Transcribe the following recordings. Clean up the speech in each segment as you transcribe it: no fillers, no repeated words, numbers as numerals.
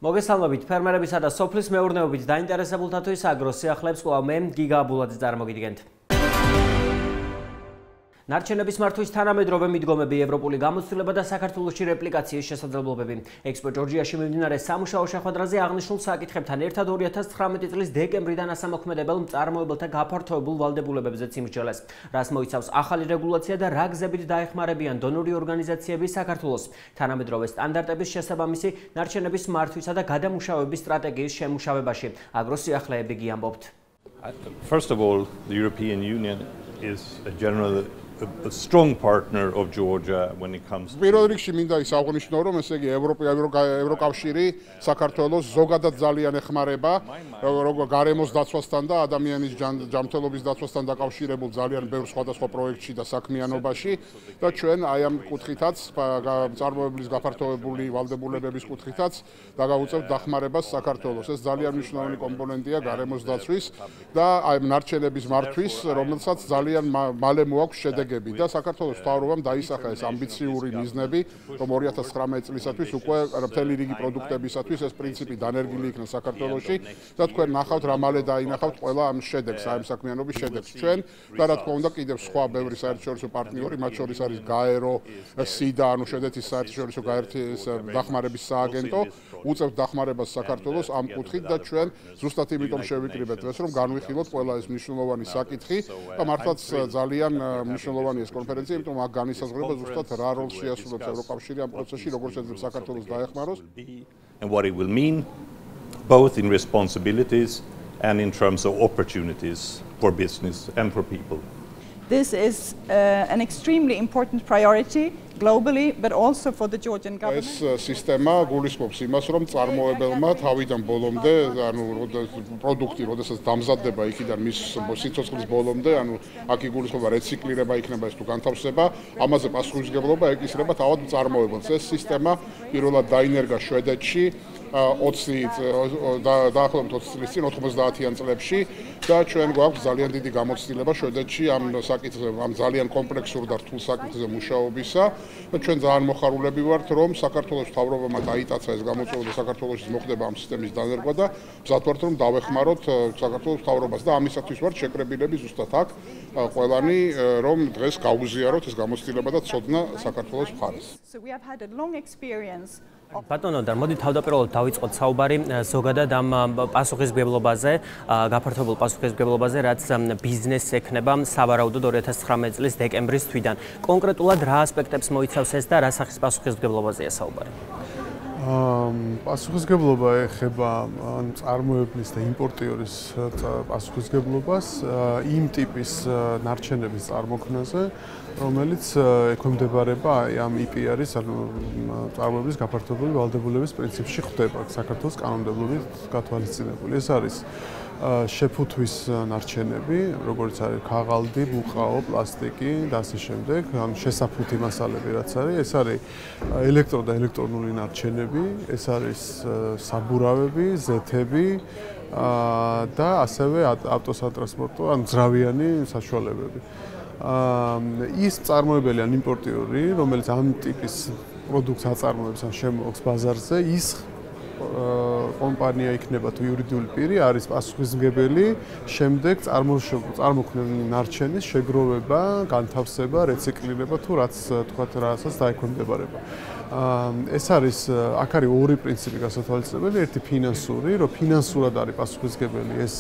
მოგესალმებით ფერმერებისა და სოფლის მეურნეობით დაინტერესებულთათვის აგრო სიახლეებს კვლავ მე გიგა აბულაძე წარმოგიდგენთ. ნარჩენების მართვის თანამედროვე მიდგომები, ევროპული გამოცდილება და საქართველოში რეპლიკაციის შესაძლებლობები. ექსპო ჯორჯიაში მიმდინარე სამუშაო შეხვედრაზე აღნიშნულ საკითხებთან ერთად 2019 წლის დეკემბრიდან ასამოქმედებელ მწარმოებელთა გაფართოებულ ვალდებულებებზეც იმსჯელეს. რას მოიცავს ახალი რეგულაცია და რა გზებით დაეხმარებიან დონორი ორგანიზაციები საქართველოს თანამედროვე სტანდარტების შესაბამისი ნარჩენების მართვისა და გადამუშავების სტრატეგიის შემუშავებაში. აგრო სიახლეები გიამბობთ. First of all, the European Union is a strong partner of Georgia when it comes to პირველ რიგში მინდა ის აღნიშნო, რომ ესე იგი ევროკავშირი საქართველოს ზოგადად ძალიან ეხმარება, როგორც გარემოს დაცვასთან და ადამიანის ჯანმრთელობის დაცვასთან დაკავშირებულ ძალიან ბევრ სხვადასხვა პროექტში და საქმიანობაში და ჩვენ აი ამ კუთხითაც მწარმოებლის გაფართოებული ვალდებულებების კუთხითაც დაგავუწევთ დახმარებას საქართველოს. ეს ძალიან მნიშვნელოვანი კომპონენტია გარემოს დაცვის და აი ნარჩენების მართვის, რომელსაც ძალიან მალე მოაქვს შედეგი და საქართველოს მთავრობამ დაისახა ეს ამბიციური მიზნები, რომ 2019 წლისათვის უკვე მთელი რიგი პროდუქტებისათვის ეს პრინციპი დანერგილი იქნა საქართველოში და თქვენ ნახავთ რა მალე დაინახავთ ყველა ამ შედეგს, ამ საქმიანობის შედეგს. ჩვენ და რა თქმა უნდა კიდევ სხვა ბევრი საერთაშორისო პარტნიორი, მათ შორის არის გაერო, სიდა, ანუ შვედეთის საერთაშორისო დახმარების სააგენტო, უწევთ დახმარებას საქართველოს ამ კუთხით და ჩვენ ზუსტად იმიტომ შევიკრიბეთ დღეს, რომ განვიხილოთ ყველა ეს მნიშვნელოვანი საკითხი და მართლაც ძალიან მნიშვნელოვანი ეს კონფერენცია, იმიტომ აქ განისაზღვრება ზუსტად რა როლს შეასრულებს ევროკავშირი ამ პროცესში, როგორ შეიძლება საქართველოს დაეხმაროს. And what it will mean both in responsibilities and in terms of opportunities for business and for people. This is an extremely important priority globally, but also for the Georgian government. ეს სისტემა გულისხმობს იმას, რომ მწარმოებელმა თავიდან ბოლომდე, ანუ პროდუქტი, როდესაც დამზადდება იქიდან მის სიცოცხლის ბოლომდე, ანუ აქ იგულისხმება რეციკლირება, იქნება ეს თუ განთავსება, ამაზე პასუხისმგებლობა ეკისრება თავად მწარმოებელს. ეს სისტემა პირველად დაინერგა შვედეთში 20 წლის წინ 90-იან წლებში და ჩვენ გვაქვს ძალიან დიდი გამოცდილება შვედეთში ამ საკითხზე, ამ ძალიან კომპლექსურ და რთულ საკითხზე მუშაობისა და ჩვენ ძალიან მოხარულები ვართ, რომ საქართველოს მთავრობამ დაიტაცა ეს გამოწვევა და საქართველოში მოხდება ამ სისტემის დანერგვა და მზად ვართ, რომ დავეხმაროთ საქართველოს მთავრობას და ამისათვის ვართ შეკრებილები ზუსტად აქ ყველანი, რომ დღეს გაუზიაროთ ეს გამოცდილება და ცოდნა საქართველოს მხარეს. ბატონო და მოდი თავდაპირველად დავიწყოთ საუბარი ზოგადად ამ პასუხისმგებლობაზე, გაფართოებულ პასუხისმგებლობაზე, რაც ბიზნესს ექნება სავარაუდოდ 2019 წლის დეკემბრის თვიდან. კონკრეტულად რა ასპექტებს მოიცავს ეს და რა სახის პასუხისმგებლობაზეა საუბარი? პასუხისმგებლობა ეხება წარმოებლის და იმპორტიორის პასუხისმგებლობას იმ ტიპის ნარჩენების წარმოქმნაზე, რომელიც ექვემდებარება ამ EPR-ის, ანუ წარმოებლის გაფართოებული ვალდებულების პრინციპში ხდება საქართველოს კანონმდებლობით გათვალისწინებული. ეს არის შეფუთვის ნარჩენები, როგორც არის ქაღალდი, ბუყაო, პლასტიკი და ასე შემდეგ, ანუ შესაფუთი მასალები რაც არის, ეს არის ელექტრო და ელექტრონული ნარჩენები, ეს არის საბურავები, ზეთები და ასევე ავტოსატრანსპორტო, ანუ ძრავიანი საშუალებები. ის მწარმოებელი ან იმპორტიორი, რომელიც ამ ტიპის პროდუქტს აწარმოებს ან შემოაქვს ბაზარზე, ის კომპანია იქნება თუ იურიდიული პირი არის პასუხისმგებელი შემდეგ წარმოქმნილი ნარჩენის შეგროვება, განთავსება, რეციკლირება თუ რაც თქვათ რასაც დაექვემდებარება. ეს არის აქ არის ორი პრინციპი გასათვალისწინებელი, ერთი ფინანსური, რომ ფინანსურად არის პასუხისმგებელი ეს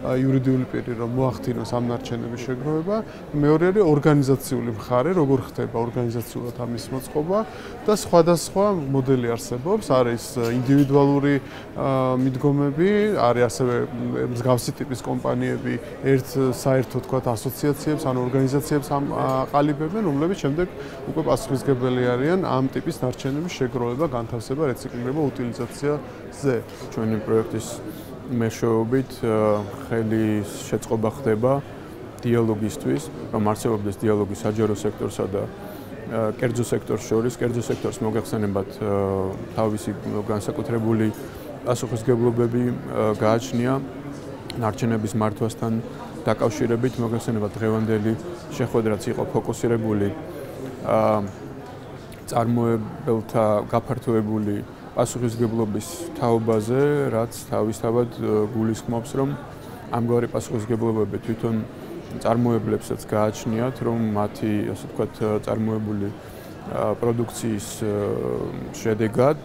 იურიდიული პირი, რომ მოახდინოს ამ ნარჩენების შეგროვება, მეორე არის ორგანიზაციული მხარე, როგორ ხდება ორგანიზაციულად ამის მოწყობა და სხვადასხვა მოდელი არსებობს, არის ინდივიდუალური მიდგომები, არის ასევე მსგავსი ტიპის კომპანიები, საერთო თქვათ ასოციაციებს ან ორგანიზაციებს აყალიბებენ, რომლებიც შემდეგ უკვე პასუხისმგებელი არიან ამ ტიპის ნარჩენების შეგროვება, განთავსება, რეციკლირება, უტილიზაციაზე. ჩვენი პროექტის მეშვეობით ხელი შეწყობა ხდება დიალოგისთვის, რომ არსებობდეს დიალოგი საჯარო სექტორსა და კერძო სექტორს შორის. კერძო სექტორს მოგეხსენებათ თავისი განსაკუთრებული პასუხისმგებლობები გააჩნია ნარჩენების მართვასთან დაკავშირებით. მოგეხსენებათ დღევანდელი შეხვედრაც იყო ფოკუსირებული წარმოებელთა გაფართოებული პასუხისმგებლობის თაობაზე, რაც თავისთავად გულისხმობს, რომ ამგვარი პასუხისმგებლობები თვითონ წარმოებლებსაც გააჩნიათ, რომ მათი, ასე ვთქვათ, წარმოებული პროდუქციის შედეგად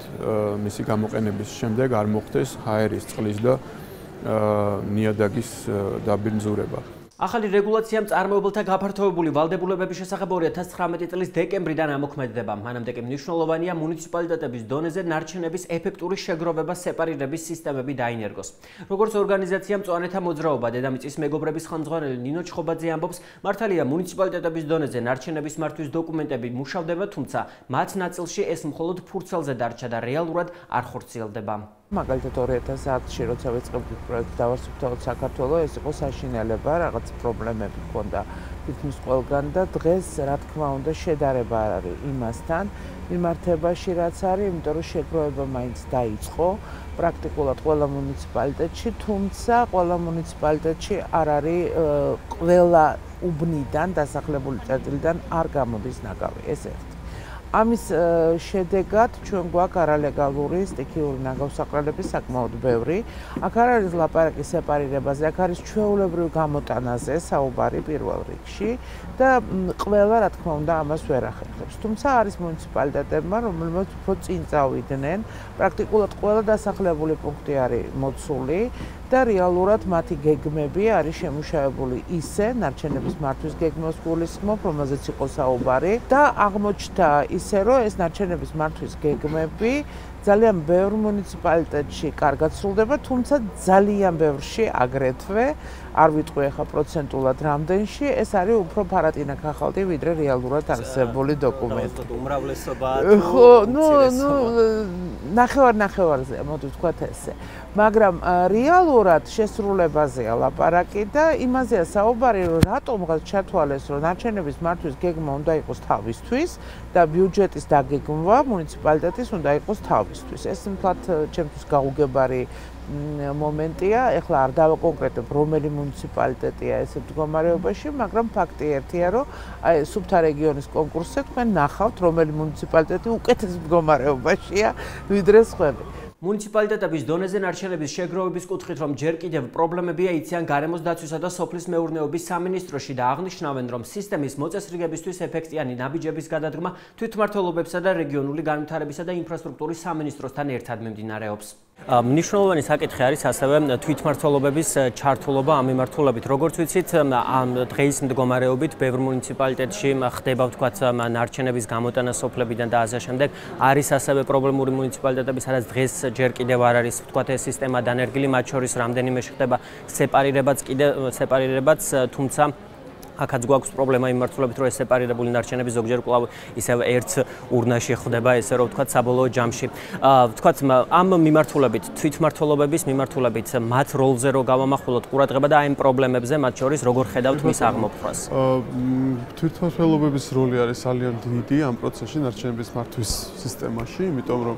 მისი გამოყენების შემდეგ არ მოხდეს ჰაერის, წყლის და ნიადაგის დაბინძურება. ახალი რეგულაციამ წარმოებულთა გაფართოებული ვალდებულებების შესახებ 2019 წლის დეკემბრიდან ამოქმედება. მანამდე კი მნიშვნელოვანია მუნიციპალიტეტების დონეზე ნარჩენების ეფექტური შეგროვება სეპარირების სისტემები დაინერგოს. როგორც ორგანიზაცია მწვანეთა მოძრაობა დედამიწის მეგობრების ხელმძღვანელი ნინო ჩხობაძე ამბობს, მართალია მუნიციპალიტეტების დონეზე ნარჩენების მართვის დოკუმენტები მუშავდება, თუმცა მათ ნაწილში ეს მხოლოდ ფურცელზე დარჩა და რეალურად არ ხორციელდება. მაგალითად 2010-ში როცა ვიწყებდით პროექტს დავარსებთ საქართველოს, ეს იყო საშინელება, რაღაც პრობლემები ჰქონდა თითქმის ყველგან და დღეს რა თქმა უნდა შედარება არ არის იმასთან მიმართებაში რაც არის, იმიტომ რომ შეგროვება მაინც დაიწყო პრაქტიკულად ყველა მუნიციპალიტეტში, თუმცა ყველა მუნიციპალიტეტში არ არის ყველა უბნიდან დასახლებული წერტილიდან არ გამოდის ნაგავი, ეს ერთი. ამის შედეგად ჩვენ გვაქვს არალეგალური სტიქიური ნაგავსაყრელები საკმაოდ ბევრი. აქ არ არის ლაპარაკი სეპარირებაზე, აქ არის ჩვეულებრივ გამოტანაზე საუბარი პირველ რიგში და ყველა რა თქმა უნდა ამას ვერ ახერხებს. თუმცა არის მუნიციპალიტეტებმა, რომელმაც უფრო წინ წავიდნენ, პრაქტიკულად ყველა დასახლებული პუნქტი არის მოცული და რეალურად მათი გეგმები არის შემუშავებული ისე, ნარჩენების მართვის გეგმას გულისხმობ, რომელზეც იყო საუბარი და აღმოჩნდა ისე, რომ ეს ნარჩენების მართვის გეგმები ძალიან ბევრ მუნიციპალიტეტში კარგად სრულდება, თუმცა ძალიან ბევრში აგრეთვე, არ ვიტყვი ახლა პროცენტულად რამდენში, ეს არის უფრო ფარატინა ქაღალდი, ვიდრე რეალურად არსებული დოკუმენტი. უმრავლესობა ხო, ნახევარ-ნახევარზე, მოდი ვთქვათ ესე. მაგრამ რეალურად შესრულებაზეა ლაპარაკი და იმაზეა საუბარი, რომ რატომღაც ჩათვალეს, რომ ნარჩენების მართვის გეგმა უნდა იყოს თავისთვის და ბიუჯეტის დაგეგმვა მუნიციპალიტეტის უნდა იყოს თავისთვის. ეს მთლად ჩემთვის გაუგებარი მომენტია. ეხლა არ დავაკონკრეტებ, რომელი მუნიციპალიტეტია ესეთ მდგომარეობაში, მაგრამ ფაქტი ერთია, რომ აი სუფთა რეგიონის კონკურსზე თქვენ ნახავთ, რომელი მუნიციპალიტეტი უკეთეს მდგომარეობაშია ვიდრე სხვები. მუნიციპალიტეტების დონეზე ნარჩენების შეგროვების კუთხით, რომ ჯერ კიდევ პრობლემებია იციან გარემოს დაცვისა და სოფლის მეურნეობის სამინისტროში და აღნიშნავენ, რომ სისტემის მოწესრიგებისთვის ეფექტიანი ნაბიჯების გადადგმა თვითმმართველობებსა და რეგიონული განვითარებისა და ინფრასტრუქტურის სამინისტროსთან ერთად მიმდინარეობს. მნიშვნელოვანი საკითხი არის ასევე თვითმმართველობების ჩართულობა ამ მიმართულებით. Როგორც ვიცით, დღეის მდგომარეობით ბევრ მუნიციპალიტეტში ხდება ვთქვათ ნარჩენების გამოტანა სოფლებიდან და ასე შემდეგ. არის ასევე პრობლემური მუნიციპალიტეტები, სადაც დღეს ჯერ კიდევ არ არის ვთქვათ ეს სისტემა დანერგილი, მათ შორის რამდენიმე ხდება სეპარირებაც, თუმცა აქაც გვაქვს პრობლემა იმ მიმართულებით, რომ ეს სეპარირებული ნარჩენები ზოგჯერ კვლავ ისევ ერთ ურნაში ხდება, ესე რომ ვთქვათ საბოლოო ჯამში. ვთქვათ ამ მიმართულებით, თვითმმართველობების მიმართულებით, მათ როლზე რო გავამახვილოთ ყურადღება და აი ამ პრობლემებზე, მათ შორის როგორ ხედავთ მის აღმოფხვას? თვითმმართველობების როლი არის ძალიან დიდი ამ პროცესში ნარჩენების მართვის სისტემაში, იმიტომ რომ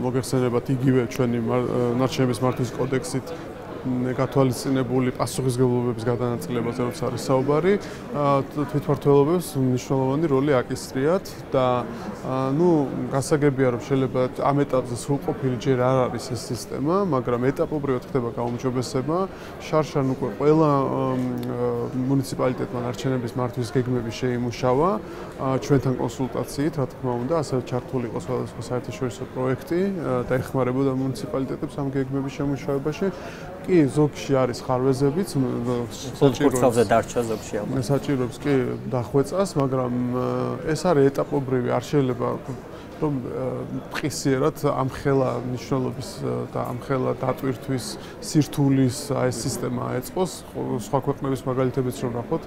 მოგეხსენებათ იგივე ჩვენი ნარჩენების მართვის კოდექსით გათვალისწინებული პასუხისმგებლობების გადანაწილებაზე როცა არის საუბარი, თვითმმართველობებს მნიშვნელოვანი როლი აკისრიათ და გასაგებია რომ შეიძლება ამ ეტაპზე სრულყოფილი ჯერ არ არის ეს სისტემა, მაგრამ ეტაპობრივად ხდება გაუმჯობესება, შარშან უკვე ყველა მუნიციპალიტეტმა ნარჩენების მართვის გეგმები შეიმუშავა, ჩვენთან კონსულტაციით, რა თქმა უნდა, ასევე ჩართული იყო სხვადასხვა საერთაშორისო პროექტი და ეხმარებოდა მუნიციპალიტეტებს ამ გეგმების შემუშავებაში. კი, ზოგში არის ხარვეზებიც, საჭიროებს კი დახვეწას, მაგრამ ეს არის ეტაპობრივი, არ შეიძლება რომ მყისიერად ამხელა მნიშვნელობის და ამხელა დატვირთვის სირთულის ეს სისტემა ეწყოს. სხვა ქვეყნების მაგალითებიც რომ ნახოთ,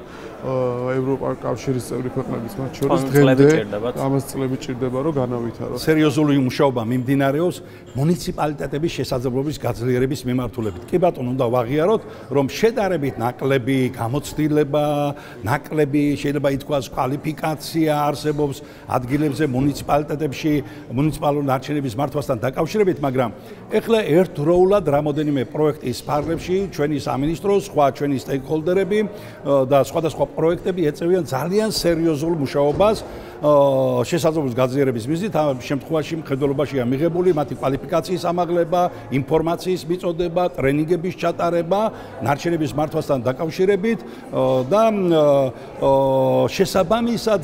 ევროკავშირის წევრი ქვეყნების მათ შორის დღემდე ამას წლები ჭირდება რომ განავითაროს. სერიოზული მუშაობა მიმდინარეობს მუნიციპალიტეტების შესაძლებლობის გაძლიერების მიმართულებით. კი ბატონო, უნდა ვაღიაროთ, რომ შედარებით ნაკლები გამოცდილება, ნაკლები შეიძლება ითქვას კვალიფიკაცია არსებობს ადგილებზე მუნიციპალიტეტებში მუნიციპალური ნარჩენების მართვასთან დაკავშირებით, მაგრამ ეხლა ერთდროულად რამოდენიმე პროექტის ფარგლებში ჩვენი სამინისტრო, სხვა ჩვენი სტეიკჰოლდერები და სხვადასხვა პროექტები ეწევიან ძალიან სერიოზულ მუშაობას შესაძლებლობის გაძლიერების მიზნით ამ შემთხვევაში მხედველობაშია მიღებული მათი კვალიფიკაციის ამაღლება, ინფორმაციის მიწოდება, ტრენინგების ჩატარება, ნარჩენების მართვასთან დაკავშირებით და შესაბამისად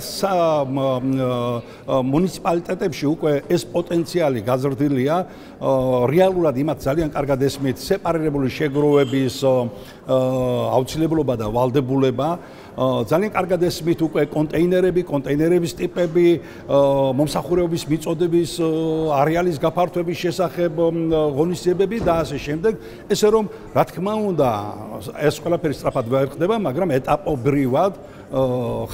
მუნიციპალიტეტებში უკვე ეს პოტენციალი გაზრდილია რეალურად იმათ ძალიან კარგად ესმით სეპარირებული შეგროვების აუცილებლობა და ვალდებულება ძალიან კარგად ესმით უკვე კონტეინერების ტიპები, მომსახურების მიწოდების არეალის გაფართოების შესახებ ღონისძიებები და ასე შემდეგ, ესე რომ რა თქმა უნდა ეს ყველაფერი სწრაფად ვერ ხდება, მაგრამ ეტაპობრივად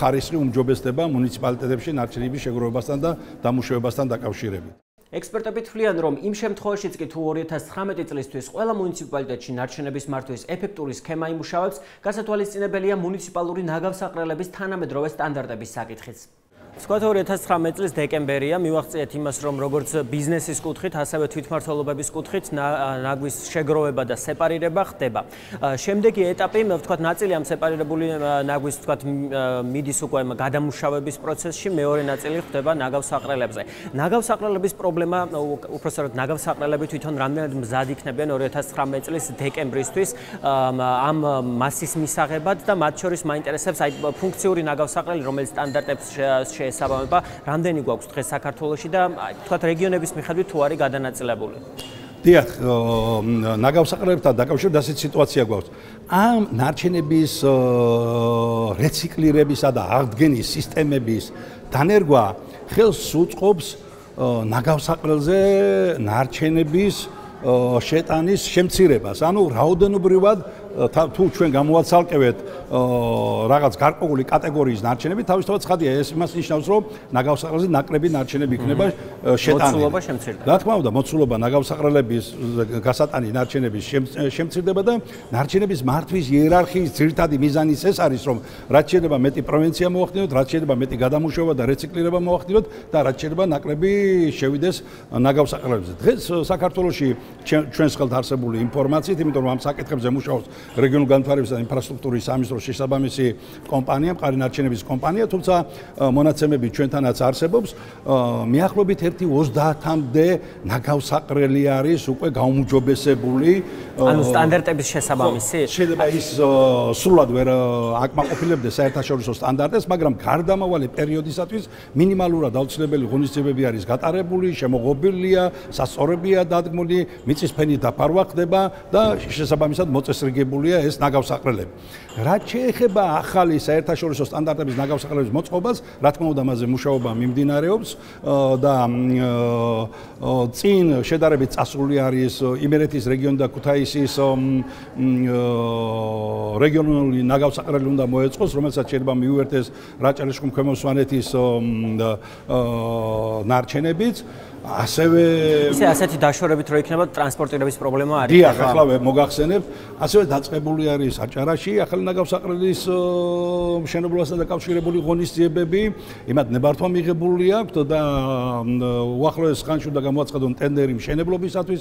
ხარისხი უმჯობესდება მუნიციპალიტეტებში ნარჩენების შეგროვებასთან და დამუშავებასთან დაკავშირებით. ექსპერტები თვლიან, რომ იმ შემთხვევაშიც კი თუ 2019 წლისთვის ყველა მუნიციპალიტეტში ნარჩენების მართვის ეფექტური სქემა იმუშავებს, გასათვალისწინებელია მუნიციპალური ნაგავსაყრელების თანამედროვე სტანდარტების საკითხიც. Ვთქვათ 2019 წლის დეკემბერია, მივახციეთ იმას, რომ როგორც ბიზნესის კუთხით, ასევე თვითმმართველობების კუთხით ნაგვის შეგროვება და სეპარირება ხდება. შემდეგი ეტაპი, ვთქვათ, ნაწილი ამ სეპარირებული ნაგვის, ვთქვათ, მიდის უკვე გადამუშავების პროცესში, მეორე ნაწილი ხდება ნაგავსაყრელებზე. ნაგავსაყრელების პრობლემა, უпроსტად ნაგავსაყრელები თვითონ რამდენად მზად იქნებიან 2019 წლის დეკემბრისთვის ამ მასის მისაღებად და მათ შორის მაინტერესებს აი ფუნქციური ნაგავსაყრელი, რომელიც სტანდარტებს ესაბამება, რამდენი გვაქვს დღეს საქართველოში და თქვათ რეგიონების მიხედვით თუ არის გადანაწილებული. დიახ, ნაგავსაყრელებთან დაკავშირებით ასეთი სიტუაცია გვაქვს. ამ ნარჩენების რეციკლირებისა და აღდგენის სისტემების დანერგვა ხელს უწყობს ნაგავსაყრელზე ნარჩენების შეტანის შემცირებას. ანუ რაოდენობრივად თუ ჩვენ გამოვაცალკევეთ რაღაც გარკვეული კატეგორიის ნარჩენები, თავისთავად ცხადია, ეს იმას ნიშნავს, რომ ნაგავსაყრელზე ნაკლები ნარჩენები იქნება შეტანილი. მოცულობა შემცირდება. რა თქმა უნდა, მოცულობა ნაგავსაყრელების გასატანი ნარჩენების შემცირდება და ნარჩენების მართვის იერარქიის ძირითადი მიზანიც ეს არის, რომ რაც შეიძლება მეტი პრევენცია მოახდინოთ, რაც შეიძლება მეტი გადამუშავება და რეციკლირება მოახდინოთ და რაც შეიძლება ნაკლები შევიდეს ნაგავსაყრელებზე. დღეს საქართველოში ჩვენს ხელთ არსებული ინფორმაციით, იმიტომ რომ ამ საკითხებზე მუშაობს რეგიონულ განვითარების და ინფრასტრუქტურის სამინისტროს შესაბამისი კომპანია, მყარი ნარჩენების კომპანია, თუმცა მონაცემები ჩვენთანაც არსებობს. მიახლოებით 1/30-მდე ნაგავსაყრელი არის უკვე გაუმჯობესებული. ანუ სტანდარტების შესაბამისი? შეიძლება ის სრულად ვერ აკმაყოფილებდეს საერთაშორისო სტანდარტებს, მაგრამ გარდამავალი პერიოდისათვის მინიმალურად აუცილებელი ღონისძიებები არის გატარებული, შემოღობილია, სასწორებია დადგმული, მიწისფენით დაფარვა ხდება და შესაბამისად მოწესრიგებულია ეს ნაგავსაყრელები. რაც შეეხება ახალი საერთაშორისო სტანდარტების ნაგავსაყრელების მოწყობას, რა თქმა უნდა, მასზე მუშაობა მიმდინარეობს და წინ შედარებით წასული არის იმერეთის რეგიონი და ქუთაისის რეგიონული ნაგავსაყრელი უნდა მოეწყოს, რომელსაც შეიძლება მიუერთდეს რაჭა-ლეჩხუმ ქვემო სვანეთის ნარჩენებიც. ასეთი დაშორებით რო იქნება ტრანსპორტირების პრობლემა არის. დიახ, ახლა მოგახსენებთ, ასევე დაწყებული არის აჭარაში ახალი ნაგავსაყრელის მშენებლობასთან დაკავშირებული ღონისძიებები, იმათ ნებართვა მიღებული აქვს და უახლოეს ხანში უნდა გამოაცხადონ ტენდერი მშენებლობისათვის.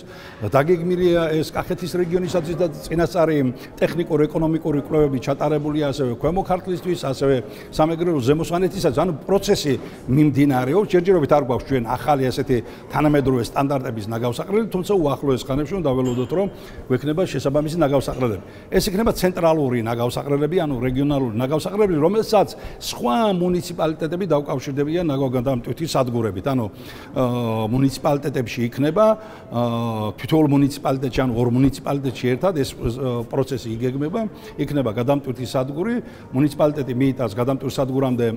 დაგეგმილია ეს კახეთის რეგიონისათვის და წინასწარი ტექნიკურ-ეკონომიკური კვლევები ჩატარებულია ასევე ქვემო ქართლისთვის, ასევე სამეგრელო ზემო სვანეთისათვის. ანუ პროცესი მიმდინარეობს, ჯერჯერობით არ გვაქვს ჩვენ ახალი ასეთი თანამედროვე სტანდარტების ნაგავსაყრელი, თუმცა უახლოეს ხანებში უნდა ველოდოთ, რომ გვექნება შესაბამისი ნაგავსაყრელები. ეს იქნება ცენტრალური ნაგავსაყრელები, ანუ რეგიონალური ნაგავსაყრელები, რომელსაც სხვა მუნიციპალიტეტები დაუკავშირდებიან ნაგავგადამტვირთის სადგურებით. ანუ მუნიციპალიტეტებში იქნება თითოეულ მუნიციპალიტეტში, ანუ ორ მუნიციპალიტეტში ერთად ეს პროცესი იგეგმება, იქნება გადამტვირთის სადგური, მუნიციპალიტეტი მიიტანს გადამტვირთის სადგურამდე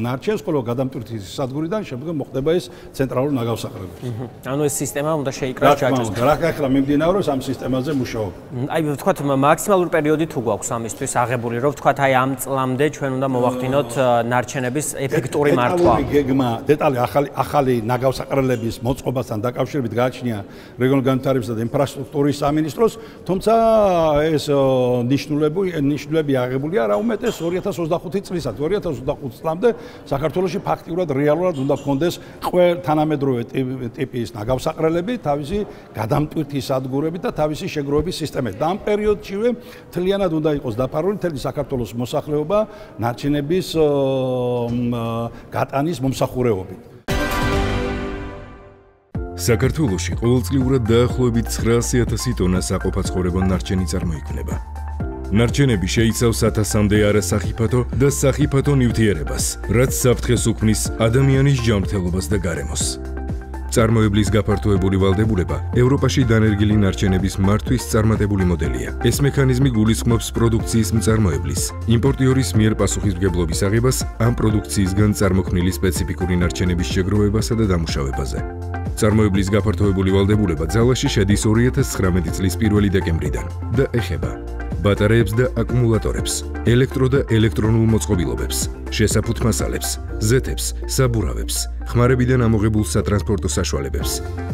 ნარჩენს, ხოლო გადამტვირთის სადგურიდან შემდგომ მოხდება ეს ცენტრალური ნაგავსაყრელები. ანუ ეს სისტემა უნდა შეიკრას ჯაჭვს. რა ახლა მიმდინარეობს ამ სისტემაზე მუშაობა. აი ვთქვათ მაქსიმალური პერიოდი თუ გვაქვს ამისთვის აღებული, რომ ვთქვათ აი ამ წლამდე ჩვენ უნდა მოვახდინოთ ნარჩენების ეფექტური მართვა. დეტალი ახალი ნაგავსაყრელების მოწყობასთან დაკავშირებით გააჩნია რეგიონულ განვითარებისა და ინფრასტრუქტურის სამინისტროს, თუმცა ეს ნიშნულები აღებულია რა უმეტეს 2025 წლისად. 2025 წლამდე საქართველოში ფაქტიურად რეალურად უნდა გქონდეს თანამედროვე ტიპის ნაგავსაყრელები, თავისი გადამტვირთი სადგურები და თავისი შეგროვების სისტემები. და ამ პერიოდშივე მთლიანად უნდა იყოს დაფარული მთელი საქართველოს მოსახლეობა ნარჩენების გატანის მომსახურეობით. საქართველოში ყოველწლიურად დაახლოებით 900,000 ტონა საყოფაცხოვრებო ნარჩენი წარმოიქმნება. ნარჩენები შეიცავს 1000-მდე არასახიფათო და სახიფათო ნივთიერებას, რაც საფრთხეს უქმნის ადამიანის ჯანმრთელობას და გარემოს. წარმოებლის გაფართოებული ვალდებულება ევროპაში დანერგილი ნარჩენების მართვის წარმატებული მოდელია. ეს მექანიზმი გულისხმობს პროდუქციის მწარმოებლის, იმპორტიორის მიერ პასუხისმგებლობის აღებას ამ პროდუქციისგან წარმოქმნილი სპეციფიკური ნარჩენების შეგროვებასა და დამუშავებაზე. წარმოებლის გაფართოებული ვალდებულება ძალაში შედის 2019 წლის 1 დეკემბრიდან და ეხება ბატარეებს და აკუმულატორებს, ელექტრო და ელექტრონულ მოწყობილობებს, შესაფუთ მასალებს, ზეთებს, საბურავებს, ხმარებიდან ამოღებულ სატრანსპორტო საშუალებებს.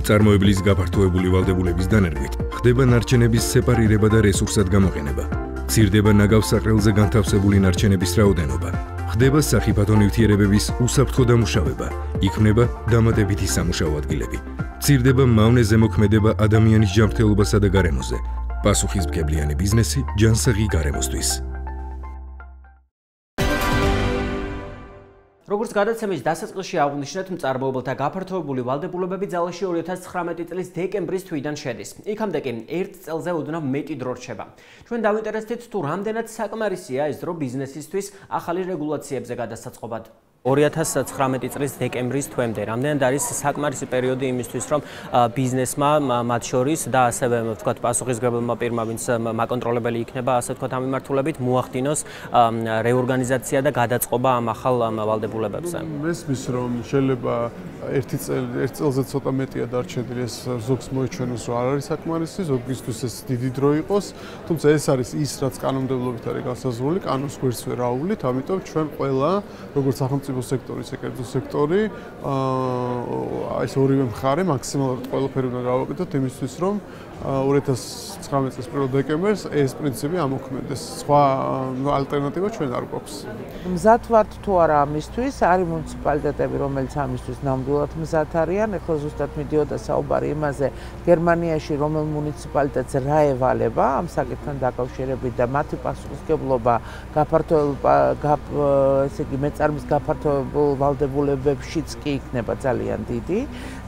წარმოებლის გაფართოებული ვალდებულების დანერგვით ხდება ნარჩენების სეპარირება და რესურსად გამოყენება. მცირდება ნაგავსაყრელზე განთავსებული ნარჩენების რაოდენობა. ხდება სახიფათო ნივთიერებების უსაფრთხო დამუშავება, იქმნება დამატებითი სამუშაო ადგილები. მცირდება მავნე ზემოქმედება ადამიანის ჯანმრთელობასა და გარემოზე. პასუხისმგებლიანი ბიზნესი ჯანსაღი გარემოსთვის. როგორც გადაცემის დასაწყისში აღვნიშნეთ, მწარმოებელთა გაფართოებული ვალდებულებები ძალაში 2019 წლის დეკემბრის თვიდან შედის. იქამდე კი 1 წელზე ოდნავ მეტი დრო რჩება. ჩვენ დავინტერესდით თუ რამდენად საკმარისია ეს დრო ბიზნესისთვის ახალი რეგულაციებზე გადასაწყობად. 2019 წლის დეკემბრის თვემდე რამდენად არის საკმარისი პერიოდი იმისთვის, რომ ბიზნესმა მათ შორის და ასევე ვთქვათ პასუხისმგებელმა პირმა, ვინც მაკონტროლებელი იქნება, ასე ვთქვათ ამ მიმართულებით, მოახდინოს რეორგანიზაცია და გადაწყობა ამ ახალ ვალდებულებებზე. მესმის რომ შეიძლება 1 წელზე ცოტა მეტია დარჩენილი, ეს ზოგს მოიჩვენოს რომ არ არის საკმარისი, ზოგისთვის ეს დიდი დრო იყოს, თუმცა ეს არის ის რაც კანონმდებლობით არის განსაზღვრული, კანონს გვერდს ვერ აუვლით, ამიტომ ჩვენ ყველა როგორც სახელმწიფო სექტორი, საკერპო სექტორი, ეს ორივე მხარე მაქსიმალურად ყველაფერი უნდა გავაკეთოთ იმისთვის, რომ 2019 წლის 1 დეკემბერს ეს პრინციპი ამოქმედდეს. სხვა ალტერნატივა ჩვენ არ გვაქვს. მზად ვართ თუ არა ამისთვის, არის მუნიციპალიტეტები, რომელიც ამისთვის ნამდვილად მზად არიან. ეხლა ზუსტად მიდიოდა საუბარი იმაზე, გერმანიაში რომელ მუნიციპალიტეტს რა ევალება ამ საკითხთან დაკავშირებით და მათი პასუხისმგებლობა ესე იგი მეწარმის გაფართოებულ ვალდებულებებშიც კი იქნება ძალიან დიდი.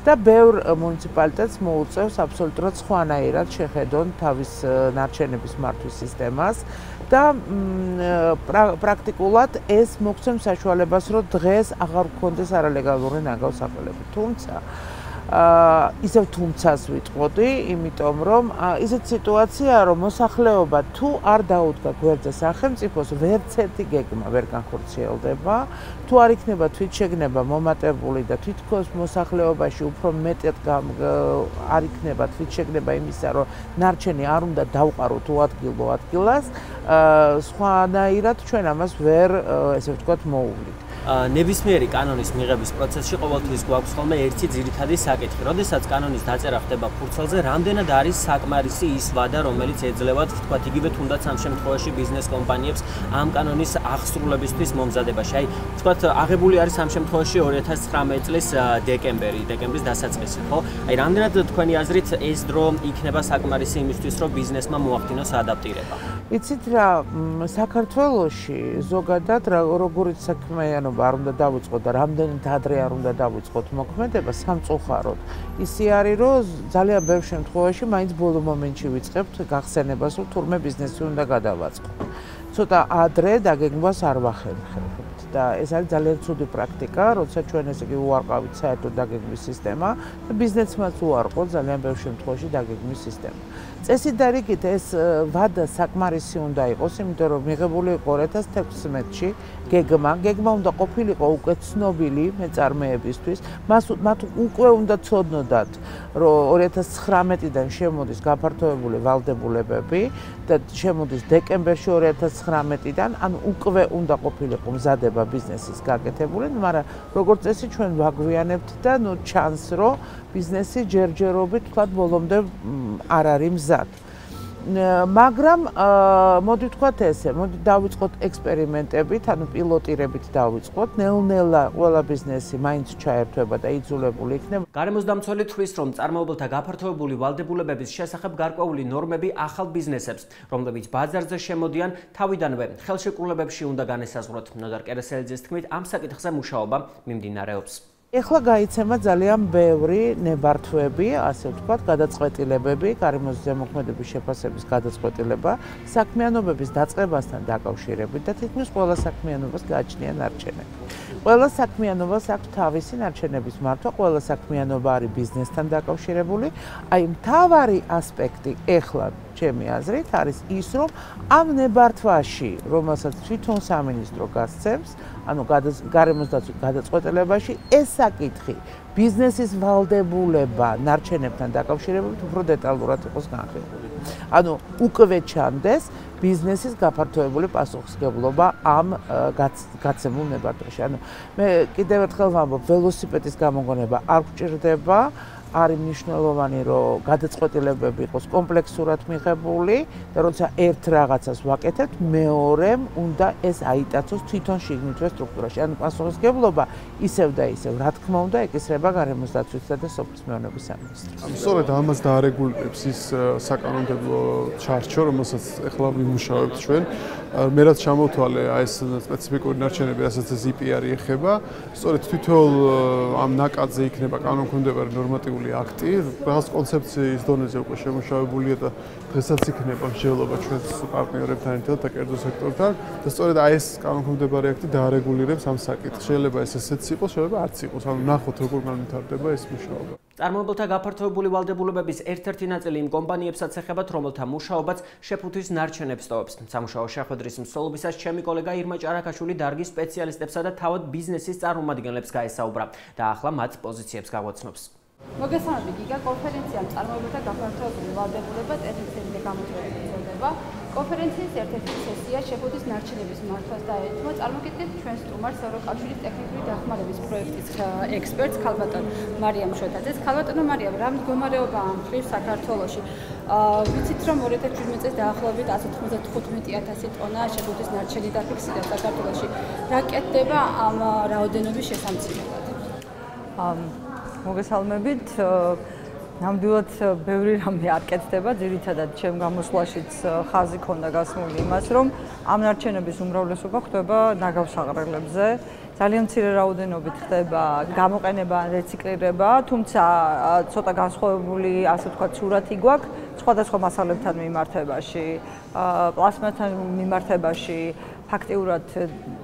და ბევრ მუნიციპალიტეტს მოუწევს აბსოლუტურად სხვანაირად შეხედონ თავის ნარჩენების მართვის სისტემას და პრაქტიკულად ეს მოგცემს საშუალებას, რომ დღეს აღარ გქონდეს არალეგალური ნაგავსაყრელები. თუმცა ისევ თუმცას ვიტყოდი, იმიტომ რომ ისეთ სიტუაციაა, რომ მოსახლეობა თუ არ დაუდგა გვერდზე სახელმწიფოს, ვერც ერთი გეგმა ვერ განხორციელდება. თუ არ იქნება თვითშეგნება მომატებული და თითქოს მოსახლეობაში უფრო მეტად არ იქნება თვითშეგნება იმისა, რომ ნარჩენი არ უნდა დავყარო თუ ადგილო ადგილას, სხვანაირად ჩვენ ამას ვერ ესე ვთქვათ მოუვლით. ნებისმიერი კანონის მიღების პროცესში ყოველთვის გვაქვს ხოლმე ერთი ძირითადი საკითხი. როდესაც კანონის დაწერა ხდება ფურცელზე, რამდენად არის საკმარისი ის ვადა, რომელიც ეძლევათ, ვთქვათ, იგივე თუნდაც ამ შემთხვევაში ბიზნეს კომპანიებს ამ კანონის აღსრულებისთვის მომზადებაში. აი, ვთქვათ, აღებული არის ამ შემთხვევაში 2019 წლის დეკემბრის დასაწყისი, ხო? აი, რამდენად თქვენი აზრით ეს დრო იქნება საკმარისი იმისთვის, რომ ბიზნესმა მოახდინოს ადაპტირება? იცით რა, საქართველოში ზოგადად როგორიც საქმიანობა არ უნდა დავიწყოთ და რამდენად ადრე არ უნდა დავიწყოთ მოქმედება სამწუხაროდ. ისი არის, რომ ძალიან ბევრ შემთხვევაში მაინც ბოლო მომენტში ვიწყებთ გახსენებას, რომ თურმე ბიზნესი უნდა გადავაწყოთ. ცოტა ადრე დაგეგმვას არ ვახერხებთ და ეს არის ძალიან ცუდი პრაქტიკა, როცა ჩვენ ესე იგი უარყავით საერთოდ დაგეგმვის სისტემა და ბიზნესმაც უარყოთ ძალიან ბევრ შემთხვევაში დაგეგმვის სისტემა. წესით და რიგით ეს ვადა საკმარისი უნდა იყოს, იმიტომ რომ მიღებული იყო 2016-ში გეგმა უნდა ყოფილიყო უკვე ცნობილი მეწარმეებისთვის, მათ უკვე უნდა ცოდნოდათ, რომ 2019-დან შემოდის გაფართოებული ვალდებულებები და შემოდის დეკემბერში 2019-დან, ანუ უკვე უნდა ყოფილიყო მზადება ბიზნესის გაკეთებული, მაგრამ როგორც წესი ჩვენ ვაგვიანებთ და ჩანს, რომ ბიზნესი ჯერჯერობით თქვათ ბოლომდე არ არის მზად. მაგრამ მოდი ვთქვათ ესე, მოდი დავიწყოთ ექსპერიმენტებით, ანუ პილოტირებით დავიწყოთ. ნელ-ნელა ყველა ბიზნესი მაინც ჩაერთვება და იძულებული იქნება. გარემოსდამცველი თვლის, რომ წარმოებელთა გაფართოებული ვალდებულებების შესახებ გარკვეული ნორმები ახალ ბიზნესებს, რომლებიც ბაზარზე შემოდიან, თავიდანვე ხელშეკრულებებში უნდა განესაზღვროთ. ნოდარ კერესელიძის თქმით, ამ საკითხზე მუშაობა მიმდინარეობს. ეხლა გაიცემა ძალიან ბევრი ნებართვები, ასე ვთქვათ, გადაწყვეტილებები, გარემოს ზემოქმედების შეფასების გადაწყვეტილება, საქმიანობების დაწყებასთან დაკავშირებით და თითქმის ყველა საქმიანობას გააჩნია ნარჩენები. ყველა საქმიანობას აქვს თავისი ნარჩენების მართვა, ყველა საქმიანობა არის ბიზნესთან დაკავშირებული. აი, მთავარი ასპექტი ეხლა ჩემი აზრით არის ის, რომ ამ ნებართვაში, რომელსაც თვითონ სამინისტრო გასცემს, ანუ გარემოსდაცვის გადაწყვეტილებაში, ეს საკითხი ბიზნესის ვალდებულება ნარჩენებთან დაკავშირებით უფრო დეტალურად იყოს განხილული. ანუ უკვე ჩანდეს ბიზნესის გაფართოებული პასუხისმგებლობა ამ გაცემულ ნებართვაში. ანუ მე კიდევ ერთხელ ვამბობ, ველოსიპედის გამოგონება არ გვჭირდება. არის მნიშვნელოვანი, რომ გადაწყვეტილებები იყოს კომპლექსურად მიღებული და როცა ერთ რაღაცას ვაკეთებთ, მეორემ უნდა ეს აიტაცოს თვითონ შიგნითვე სტრუქტურაში. ანუ პასუხისმგებლობა ისევ და ისევ, რა თქმა უნდა, ეკისრება გარემოსდაცვისა და სოფლის მეურნეობის სამინისტროს. სწორედ ამას დაარეგულირებს ის საკანონმდებლო ჩარჩო, რომელსაც ეხლა ვიმუშავებთ ჩვენ. მე რაც ჩამოვთვალე ეს სპეციფიკური ნარჩენები, რასაც ეს EPR ეხება, სწორედ თვითონ ამ ნაკადზე იქნება კანონქვემდებარე ნორმატიული აქტი, რაღაც კონცეფციის დონეზე უკვე შემუშავებულია და დღესაც იქნება მსჯელობა ჩვენს პარტნიორებთან ერთად და კერძო სექტორთან და სწორედ ეს კანონქვემდებარე აქტი დაარეგულირებს ამ საკითხს. შეიძლება ეს ესეც იყოს, შეიძლება არც იყოს. ანუ ნახოთ როგორ განვითარდება ეს მუშაობა. წარმოებელთა გაფართოებული ვალდებულებების ერთ-ერთი ნაწილი იმ კომპანიებსაც ეხებათ, რომელთა მუშაობაც შეფუთვის ნარჩენებს ტოვებს. სამუშაო შეხვედრის მსვლელობისას ჩემი კოლეგა ირმა ჭარაკაშვილი დარგის სპეციალისტებსა და თავად ბიზნესის წარმომადგენლებს გაესაუბრა და ახლა მათ პოზიციებს გაგვაცნობს. მოგესალმებით, გიგა კონფერენციამ წარმოებელთა გაფართოებული ვალდებულება ტექნიკურ გამოთვლებით იწოდება. კონფერენციის ერთ-ერთი სესია შეფუთვის ნარჩენების მართვას დაეთმო. წარმოგიდგენთ ჩვენ სტუმარს ევროკავშირის ტექნიკური დახმარების პროექტის ექსპერტს ქალბატონ მარიამ შოთაძეს. ქალბატონო მარიამ, რა მდგომარეობაა ამ მხრივ საქართველოში? ვიცით, რომ 2017 წელს დაახლოებით 195,000 ტონა შეფუთვის ნარჩენი დაფიქსირდა საქართველოში. რა კეთდება ამ რაოდენობის შესამცირებლად? მოგესალმებით. ნამდვილად ბევრი რამე არ კეთდება, ძირითადად ჩემ გამოსვლაშიც ხაზი ქონდა გასმული იმას, რომ ამ ნარჩენების უმრავლესობა ხდება ნაგავსაღრელებზე. ძალიან მცირე რაოდენობით ხდება გამოყენება, რეციკლირება, თუმცა ცოტა განსხვავებული, ასე ვთქვათ, სურათი გვაქვს სხვადასხვა მასალებთან მიმართებაში, პლასმასთან მიმართებაში. ფაქტიურად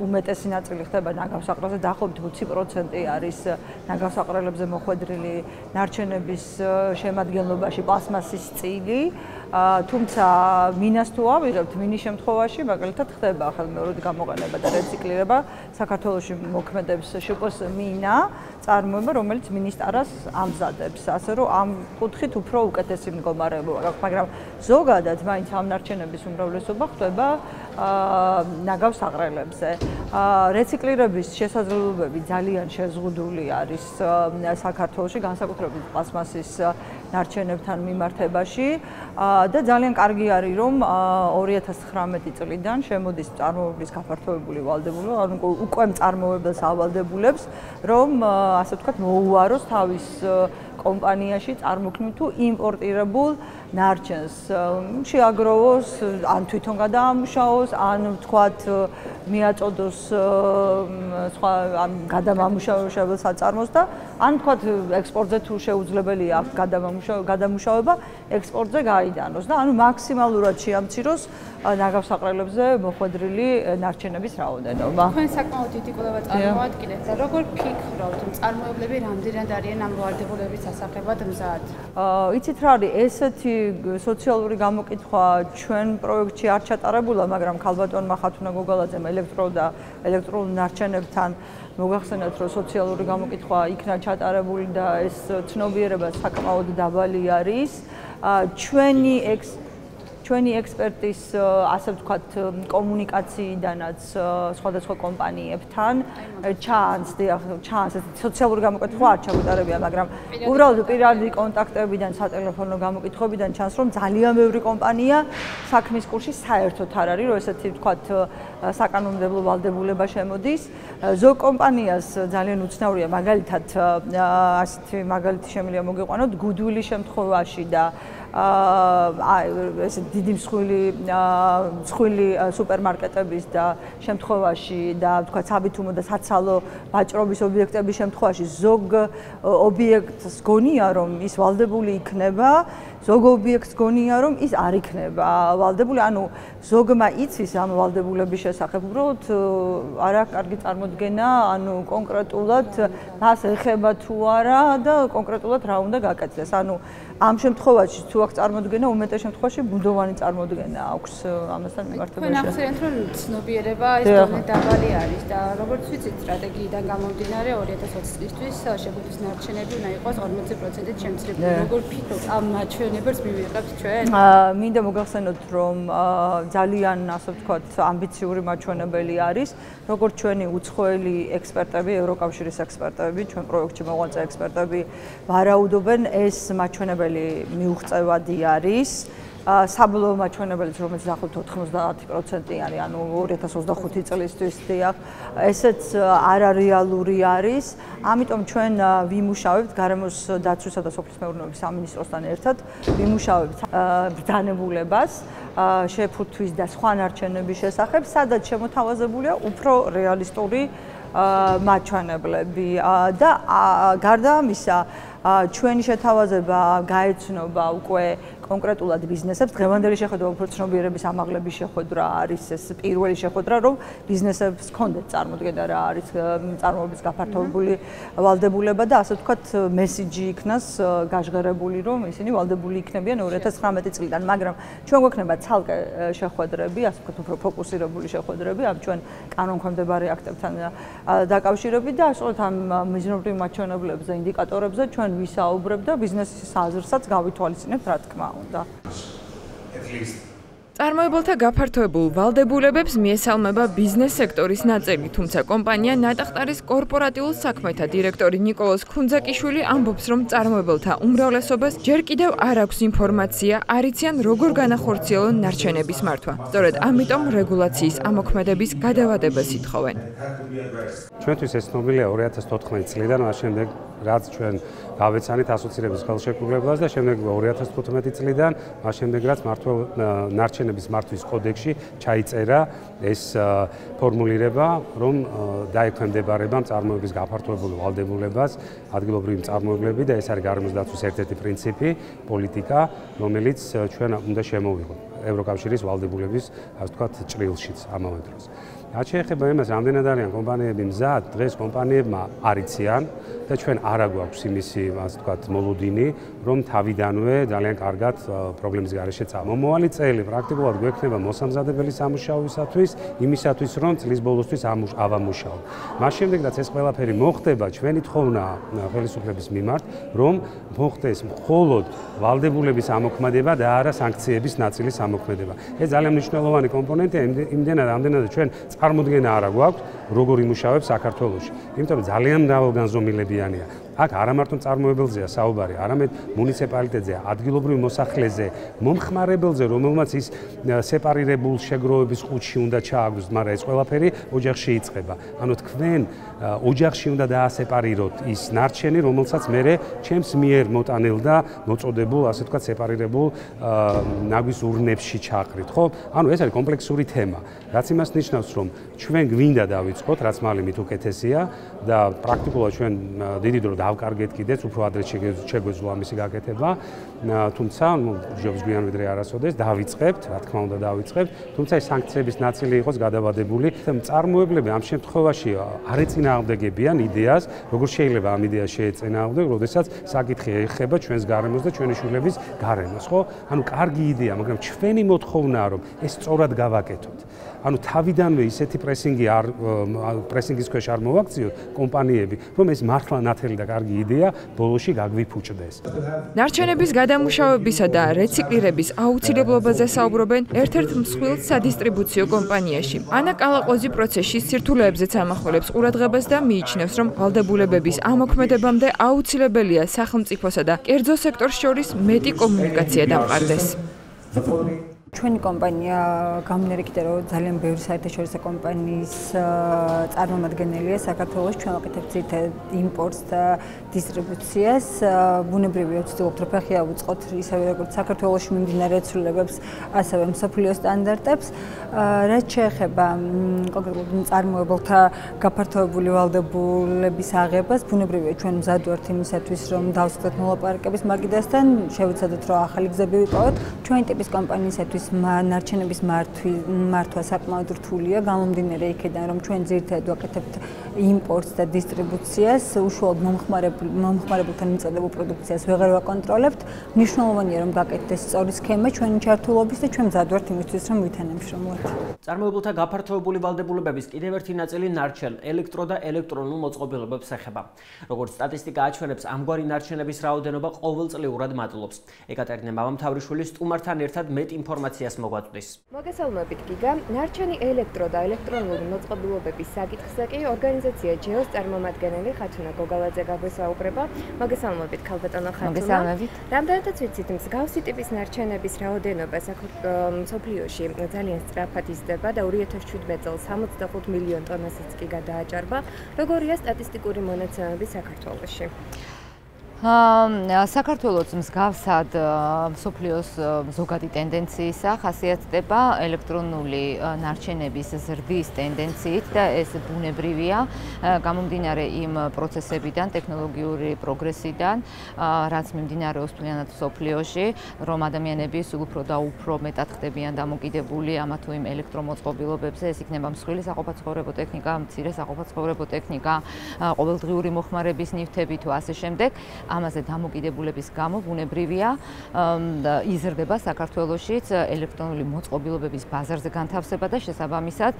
უმეტესი ნაწილი ხდება ნაგავსაყრელზე, დაახლოებით 20% არის ნაგავსაყრელებზე მოხვედრილი ნარჩენების შემადგენლობაში პლასმასის წილი. თუმცა მინას თუ ავიღებთ, მინის შემთხვევაში მაგალითად ხდება ხელმეორედ გამოყენება და რეციკლირება. საქართველოში მოქმედებს შპს მინა წარმოება, რომელიც მინისტარას ამზადებს, ასე რომ ამ კუთხით უფრო უკეთესი მდგომარეობა გაქვს, მაგრამ ზოგადად მაინც ამ ნარჩენების უმრავლესობა ხდება ნაგავსაღრელებზე. რეციკლირების შესაძლებლობები ძალიან შეზღუდული არის საქართველოში, განსაკუთრებით პლასმასის ნარჩენებთან მიმართებაში და ძალიან კარგი არის, რომ 2019 წლიდან შემოდის წარმოებების გაფართოებული ვალდებულება, ანუ უკვე მწარმოებელს ავალდებულებს, რომ ასე ვთქვათ, მოუაროს თავის კომპანიაში წარმოქმნილ თუ იმპორტირებულ ნარჩენს, შეაგროვოს, ან თვითონ გადაამუშავოს, ან ვთქვათ, მიაწოდოს სხვა გადამამუშავებელ საწარმოს და ან ვთქვათ, ექსპორტზე თუ შეუძლებელია გადამუშავება, ექსპორტზე გაიდანოს და ანუ მაქსიმალურად შეამციროს ნაგავსაყრელებზე მოხვედრილი ნარჩენების რაოდენობა. თქვენ საკმაოდ დიდი კვლევა წარმოადგენთ და როგორ ფიქრობთ, მწარმოებლები რამდენად არიან ამ ვალდებულების ასახებად მზად? იცით რა არის, ესეთი სოციალური გამოკითხვა ჩვენ პროექტში არ ჩატარებულა, მაგრამ ქალბატონმა ხათუნა გოგალაძემ ელექტრულ ნარჩენებთან მოგახსენეთ, რომ სოციალური გამოკითხვა იქნა ჩატარებული და ეს ცნობიერება საკმაოდ დაბალი არის. ჩვენი ექსპერტის ასე ვთქვათ კომუნიკაციიდანაც სხვადასხვა კომპანიებთან ჩანს სოციალური გამოკითხვა არ ჩაგუტარებია, მაგრამ უბრალოდ პირადი კონტაქტებიდან, სატელეფონო გამოკითხვებიდან ჩანს, რომ ძალიან ბევრი კომპანია საქმის კურსში საერთოდ არ არის, რომ ესეთი ვთქვათ საკანონმდებლო ვალდებულება შემოდის. ზოგ კომპანიას ძალიან უცნაურია, მაგალითად ასეთი მაგალითი შემიძლია მოგიყვანოთ გუდვილის შემთხვევაში და ეს დიდი მსხვილი სუპერმარკეტების და შემთხვევაში და ვთქვათ საბითუმო და საცალო ვაჭრობის ობიექტების შემთხვევაში ზოგ ობიექტს გონია რომ ის ვალდებული იქნება, ზოგ ობიექტს გონია რომ ის არ იქნება ვალდებული, ანუ ზოგმა იცის ამ ვალდებულების შესახებ, უბრალოდ არ აქვს კარგი წარმოდგენა, ანუ კონკრეტულად მას ეხება თუ არა და კონკრეტულად რა უნდა გაკეთდეს. ანუ ამ შემთხვევაში თუ აქვს წარმოდგენა, უმეტეს შემთხვევაში ბუნდოვანი წარმოდგენა აქვს ამასთან მიმართებაში. თქვენ ახსენეთ, რომ ცნობიერება ეს დონე დაბალი არის და როგორც ვიცით, სტრატეგიიდან გამომდინარე 2020 წლისთვის შეფუთვის ნარჩენები უნდა იყოს 40%-ით შემცირებული. როგორ ფიქრობთ, ამ მაჩვენებებს მივიღებთ ჩვენ? მინდა მოგახსენოთ, რომ ძალიან ასე ვთქვათ, ამბიციური მაჩვენებელი არის, როგორც ჩვენი უცხოელი ექსპერტები, ევროკავშირის ექსპერტები, ჩვენ პროექტში მოღვაწე ექსპერტები ვარაუდობენ, ეს მაჩვენებელი მიუღწევადი არის. საბოლოო მაჩვენებელიც, რომელიც დაახლოებით 90% არის, ანუ 2025 წლისთვის დიახ, ესეც არარეალური არის. ამიტომ ჩვენ ვიმუშავებთ გარემოს დაცვისა და სოფლის მეურნეობის სამინისტროსთან ერთად, ვიმუშავებთ ბრძანებულებას შეფუთვის და სხვა ნარჩენების შესახებ, სადაც შემოთავაზებულია უფრო რეალისტური მაჩვენებლები და გარდა ამისა ჩვენი შეთავაზება გაეცნობა უკვე კონკრეტულად ბიზნესებს. დღევანდელი შეხედვა უფრო ცნობიერების ამაღლების შეხვედრა არის ეს პირველი შეხვედრა, რომ ბიზნესებს ჰქონდეთ წარმოდგენა რა არის წარმოების გაფართოებული ვალდებულება და ასე ვთქვათ მესიჯი იქნას გაჟღერებული, რომ ისინი ვალდებული იქნებიან 2019 წლიდან, მაგრამ ჩვენ გვექნება ცალკე შეხვედრები, ასე ვთქვათ უფრო ფოკუსირებული შეხვედრები ამ ჩვენ კანონქვემდებარე აქტებთან დაკავშირებით და ასეთ ამ მიზნობრივ მაჩვენებლებზე, ინდიკატორებზე ჩვენ ვისაუბრებთ და ბიზნესის აზრსაც გავითვალისწინებთ, რა თქმა უნდა. წარმოებელთა გაფართოებულ ვალდებულებებს მიესალმება ბიზნეს სექტორის ნაწილი, თუმცა კომპანია ნატახტარის კორპორატიულ საქმეთა დირექტორი ნიკოლოზ ქუნძაკიშვილი ამბობს, რომ წარმოებელთა უმრავლესობას ჯერ კიდევ არ აქვს ინფორმაცია, არ იციან როგორ განახორციელონ ნარჩენების მართვა. სწორედ ამიტომ რეგულაციის ამოქმედების გადავადებას ითხოვენ. ჩვენთვის ეს ცნობილია 2014 წლიდან, მას შემდეგ რაც ჩვენ გავეცანით ასოცირების ხელშეკრულებას და შემდეგ 2015 წლიდან, მას შემდეგ რაც ნარჩენების მართვის კოდექსში ჩაიწერა ეს ფორმულირება, რომ დაექვემდებარება წარმოების გაფართოებულ ვალდებულებას ადგილობრივი მწარმოებლები და ეს არის გარემოს დაცვის ერთ-ერთი პრინციპი, პოლიტიკა, რომელიც ჩვენ უნდა შემოვიღოთ ევროკავშირის ვალდებულების, ასე ვთქვათ, ჭრილშიც ამავე დროს. რაც შეეხება იმას, რამდენად არიან კომპანიები მზად, დღეს კომპანიებმა არ იციან და ჩვენ არა გვაქვს იმისი, ასე ვთქვათ, მოლოდინი, რომ თავიდანვე ძალიან კარგად პრობლემის გარეშე წავა. მომავალი წელი პრაქტიკულად გვექნება მოსამზადებელი სამუშაოისათვის, იმისათვის, რომ წლის ბოლოსთვის ავამუშავოთ. მას შემდეგ, რაც ეს ყველაფერი მოხდება, ჩვენი თხოვნა ხელისუფლების მიმართ, რომ მოხდეს მხოლოდ ვალდებულების ამოქმედება და არა სანქციების ნაწილის ამოქმედება. ეს ძალიან მნიშვნელოვანი კომპონენტია, იმდენად, ამდენად ჩვენ წარმოდგენა არა გვაქვს, როგორ იმუშავებს საქართველოში. იმიტომ რომ ძალიან მრავალგანზომილებიანია. აქ არა მარტო წარმოებელზეა საუბარი, არამედ მუნიციპალიტეტზეა, ადგილობრივ მოსახლეზე, მომხმარებელზე, რომელმაც ის სეპარირებულ შეგროვების ყუთში უნდა ჩააგდოს, მაგრამ ეს ყველაფერი ოჯახში იწყება. ანუ თქვენ ოჯახში უნდა დაასეპარიროთ ის ნარჩენი, რომელსაც მე ჩემს მიერ მოტანილ და მოწოდებულ, ასე ვთქვათ, სეპარირებულ ნაგვის ურნებში ჩაყრით, ხო? ანუ ეს არის კომპლექსური თემა, რაც იმას ნიშნავს, რომ ჩვენ გვინდა დავიწყოთ, რაც მალე მით უკეთესია და პრაქტიკულად ჩვენ დიდი დრო დავკარგეთ კიდეც, უფრო ადრე შეგვეძლო ამისი გაკეთება, თუმცა ჯობს გვიან ვიდრე არასოდეს დავიწყებთ, რა თქმა უნდა დავიწყებთ, თუმცა ეს სანქციების ნაწილი იყოს გადავადებული. მწარმოებლები ამ შემთხვევაში არ ეწინააღმდეგებიან იდეას, როგორ შეიძლება ამ იდეას შეეწინააღმდეგონ, როდესაც საკითხი ეხება ჩვენს გარემოს და ჩვენი შვილების გარემოს, ხო? ანუ კარგი იდეა, მაგრამ ჩვენი მოთხოვნაა, რომ ეს სწორად გავაკეთოთ. ანუ თავიდანვე ისეთი პრესინგის ქვეშ არ მოვაქციოთ კომპანიები, რომ ეს მართლა ნათელი და კარგი იდეა ბოლოში გაგვიფუჭდეს. ნარჩენების გადამუშავებისა და რეციკლირების აუცილებლობაზე საუბრობენ ერთ-ერთ მსხვილ სადისტრიბუციო კომპანიაში. ანა კალაყოზი პროცესის სირთულეებზეც ამახვილებს ყურადღებას და მიიჩნევს, რომ ვალდებულებების ამოქმედებამდე აუცილებელია სახელმწიფოსა და კერძო სექტორს შორის მეტი კომუნიკაცია დამყარდეს. ჩვენი კომპანია გამნერი კიდე რომ ძალიან ბევრი საერთაშორისო კომპანიის წარმომადგენელია საქართველოს. ჩვენ ვაკეთებთ ძირითადად იმპორტს და დისტრიბუციას. ბუნებრივია ვცდილობთ რომ ფეხი ავუწყოთ ისევე როგორც საქართველოში მიმდინარე ცვლილებებს, ასევე მსოფლიო სტანდარტებს. რაც შეეხება კონკრეტულად მწარმოებელთა გაფართოებული ვალდებულების აღებას, ბუნებრივია ჩვენ მზად ვართ იმისათვის რომ დავსწროთ მოლაპარაკების მაგიდასთან, შევეცადოთ რომ ახალი გზები ვიპოვოთ. ჩვენი ტიპის კომპანიისათვის ნარჩენების მართვა საკმაოდ რთულია, გამომდინარე იქიდან, რომ ჩვენ ძირითადად ვაკეთებთ იმპორტს და დისტრიბუციას, უშუალოდ მომხმარებელთან მიწოდებულ პროდუქციას ვეღარ ვაკონტროლებთ. მნიშვნელოვანია რომ გაკეთდეს სწორი სქემა ჩვენი ჩართულობის და ჩვენ მზად ვართ იმისთვის, რომ ვითანამშრომლოთ. წარმოებულთა გაფართოებული ვალდებულებების კიდევ ერთი ნაწილი ნარჩენ ელექტრო და ელექტრონულ მოწყობილობებს ეხება. როგორც სტატისტიკა აჩვენებს, ამგვარი ნარჩენების რაოდენობა ყოველწლიურად მატლობს. ეკატერინა მამამთავრიშვილი სტუმართან ერთად მეტ ინფორმაციას მოგვაწვდის. მოგესალმებით გიგა. ნარჩენი ელექტრო და ელექტრონული მოწყობილობების საკითხზე კი ორგანიზაცია ჯეოს წარმომადგენელი ხათუნა გოგალაძე გაგვესაუბრება. მოგესალმებით ქალბატონო ხათუნა. მოგესალმებით. რამდენადაც ვიცით, მსგავსი ტიპის ნარჩენების რაოდენობა მსოფლიოში ძალიან სწრაფად იზრდება და 2017 წელს 65 მილიონ ტონასაც კი გადააჭარბა. როგორია სტატისტიკური მონაცემები საქართველოში? საქართველოს მსგავსად მსოფლიოს ზოგადი ტენდენციისა ხასიათდება ელექტრონული ნარჩენების ზრდის ტენდენციით და ეს ბუნებრივია, გამომდინარე იმ პროცესებიდან, ტექნოლოგიური პროგრესიდან, რაც მიმდინარეობს თუნდაც მსოფლიოში, რომ ადამიანები სულ უფრო და უფრო მეტად ხდებიან დამოკიდებული ამა თუ იმ ელექტრომოწყობილობებზე, ეს იქნება მსხვილი საყოფაცხოვრებო ტექნიკა, მცირე საყოფაცხოვრებო ტექნიკა, ყოველდღიური მოხმარების ნივთები თუ ასე შემდეგ. ამაზე დამოკიდებულების გამო ბუნებრივია იზრდება საქართველოშიც ელექტრონული მოწყობილობების ბაზარზე განთავსება და შესაბამისად